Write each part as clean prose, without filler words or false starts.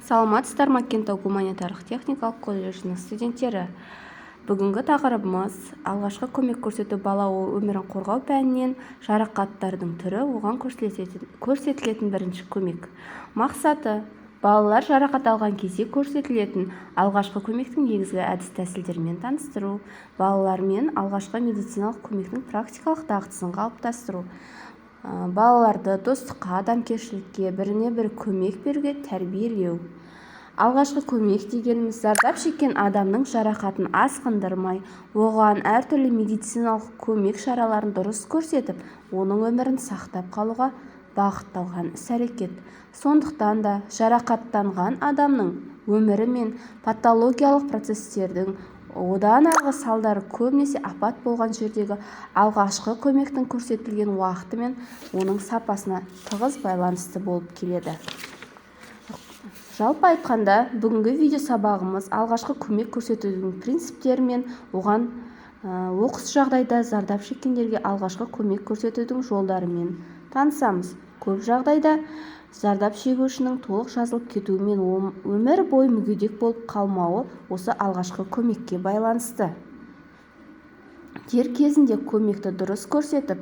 Саламатсыздар ма Кентау гуманитарлық техникалық колледжінің студенттері. Бүгінгі тақырыбымыз алғашқы көмек көрсету бала өмірін қорғау пәнінен жарақаттардың түрі, оған көрсетілетін бірінші көмек. Мақсаты: балалар жарақат алған кезде көрсетілетін алғашқы көмектің негізгі әдіс-тәсілдерімен таныстыру, балалармен алғашқы медициналық көмектің практикалық дағдысын қалыптастыру, балаларды достыққа, адамгершілікке, біріне-бірі көмек беруге тәрбиелеу. Алғашқы көмек дегеніміз зардап шеккен адамның жарақатын асқындырмай, оған әртүрлі медициналық көмек шараларын дұрыс көрсетіп, оның өмірін сақтап қалуға бағытталған іс-әрекет. Сондықтан да жарақаттанған адамның өмірі мен патологиялық процестердің одан арғы салдары көбінесе апат болған жердегі алғашқы көмектің көрсетілген уақыты мен оның сапасына тығыз байланысты болып келеді. Жалпы айтқанда, бүгінгі видео сабағымыз алғашқы көмек көрсетудің принциптері мен оған оқыс жағдайда зардап шеккендерге алғашқы көмек көрсетудің жолдарымен танысамыз. Көп жағдайда зардап шегушінің толық жазылып кетуі мен өмір бойы мүгедек болып қалмауы осы алғашқы көмекке байланысты. Дер кезінде көмекті дұрыс көрсетіп,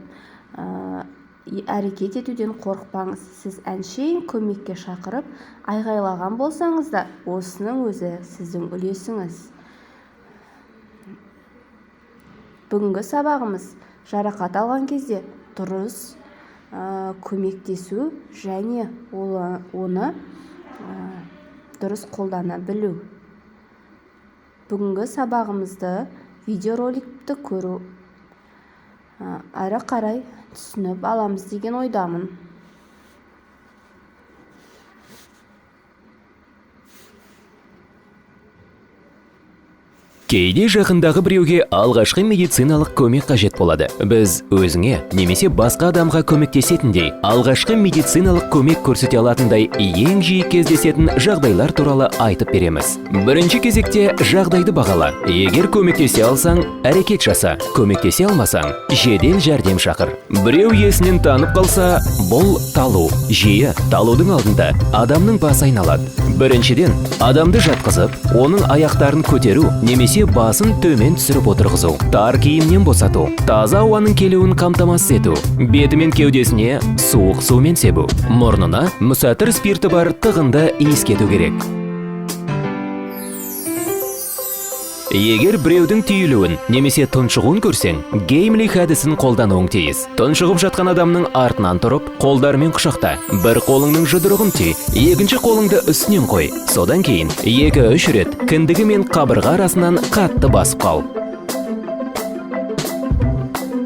әрекет етуден қорықпаңыз. Сіз әншейін көмекке шақырып, айғайлаған болсаңыз да, осының өзі сіздің үлесіңіз. Бүгінгі сабағымыз жарақат алған кезде дұрыс көмектесу және оны дұрыс қолдана білу. Бүгінгі сабағымызды видеороликті көру әрі қарай түсініп аламыз деген ойдамын. Кейде жақындағы біреуге алғашқы медициналық көмек қажет болады. Біз өзіңе немесе басқа адамға көмектесетіндей, алғашқы медициналық көмек көрсете алатындай ең жиі кездесетін жағдайлар туралы айтып береміз. Бірінші кезекте жағдайды бағала. Егер көмектесе алсаң, әрекет жаса. Көмектесе алмасаң, жедел жәрдем шақыр. Біреу есінен танып қалса, бұл талу. Жиі талудың алдында адамның басы айналады. Біріншіден, адамды жатқызып, оның аяқтарын көтеру немесе басын төмен түсіріп отырғызу, тар киімнен босату, таза ауаның келуін қамтамасыз ету, беті мен кеудесіне суық сумен себу, мұрнына мүсәтір спирті бар тығынды иіскету керек. Егер біреудің түйілуін немесе тұншығуын көрсең, Геймлих әдісін қолдануың тиіс. Тұншығып жатқан адамның артынан тұрып, қолдарымен құшақта. Бір қолыңның жұдырығын түй, екінші қолыңды үстінен қой. Содан кейін 2-3 рет кіндігі мен қабырға арасынан қатты басып қал.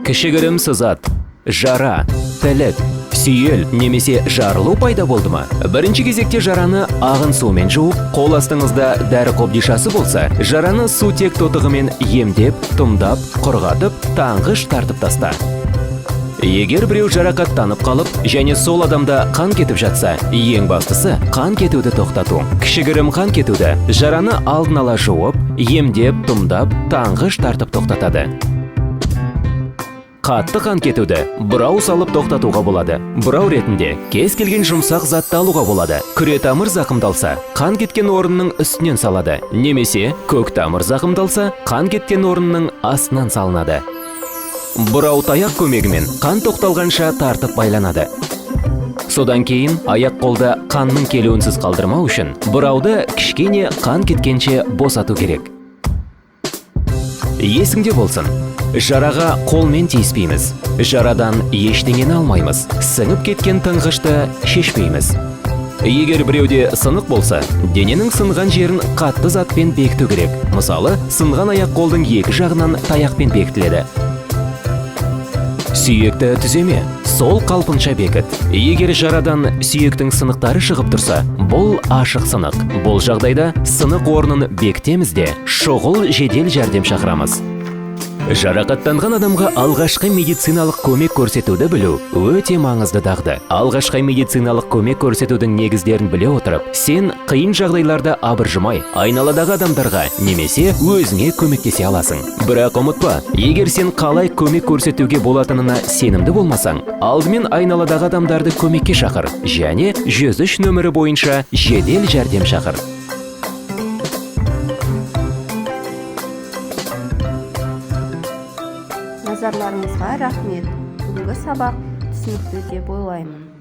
Кішігірім сызат, жара, тілік, сүйел немесе жарылу пайда болды ма? Бірінші кезекте жараны ағын сумен жуып, қол астыңызда дәрі қобдишасы болса, жараны сутек тотығымен емдеп, тұмдап, құрғатып, таңғыш тартып таста. Егер біреу жарақаттанып қалып, және сол адамда қан кетіп жатса, ең бастысы қан кетуді тоқтату. Кішігірім қан кетуді жараны алдын ала жуып, емдеп, тұмдап, таңғыш тартып тоқтатады. Қатты қан кетуді бұрау салып тоқтатуға болады. Бұрау ретінде кез келген жұмсақ затты алуға болады. Күре тамыр зақымдалса, қан кеткен орынның үстінен салады. Немесе көк тамыр зақымдалса, қан кеткен орынның астынан салынады. Бұрау таяқ көмегімен қан тоқталғанша тартып байланады. Содан кейін аяқ қолда қанның келуінсіз қалдырмау үшін бұрауды кішкене қан кеткенше босату керек. Есіңде болсын, жараға қолмен тиіспейміз. Жарадан ештеңені алмаймыз. Сіңіп кеткен тыңғышты шешпейміз. Егер біреуде сынық болса, дененің сынған жерін қатты затпен бекіту керек. Мысалы, сынған аяқ қолдың екі жағынан таяқпен бекітіледі. Сүйекті түземе, сол қалпынша бекіт. Егер жарадан сүйектің сынықтары шығып тұрса, бұл ашық сынық. Бұл жағдайда сынық орнын бекітеміз де шұғыл жедел жәрдем шақырамыз. Жарақаттанған адамға алғашқы медициналық көмек көрсетуді білу өте маңызды дағды. Алғашқы медициналық көмек көрсетудің негіздерін біле отырып, сен қиын жағдайларда абыржымай, айналадағы адамдарға немесе өзіңе көмектесе аласың. Бірақ ұмытпа, егер сен қалай көмек көрсетуге болатынына сенімді болмасаң, алдымен айналадағы адамдарды көмекке шақыр және 103 нөмірі бойынша жедел жәрдем шақыр. Назарларыңызға рахмет. Бүгінгі сабақ түсінікті деп ойлаймын.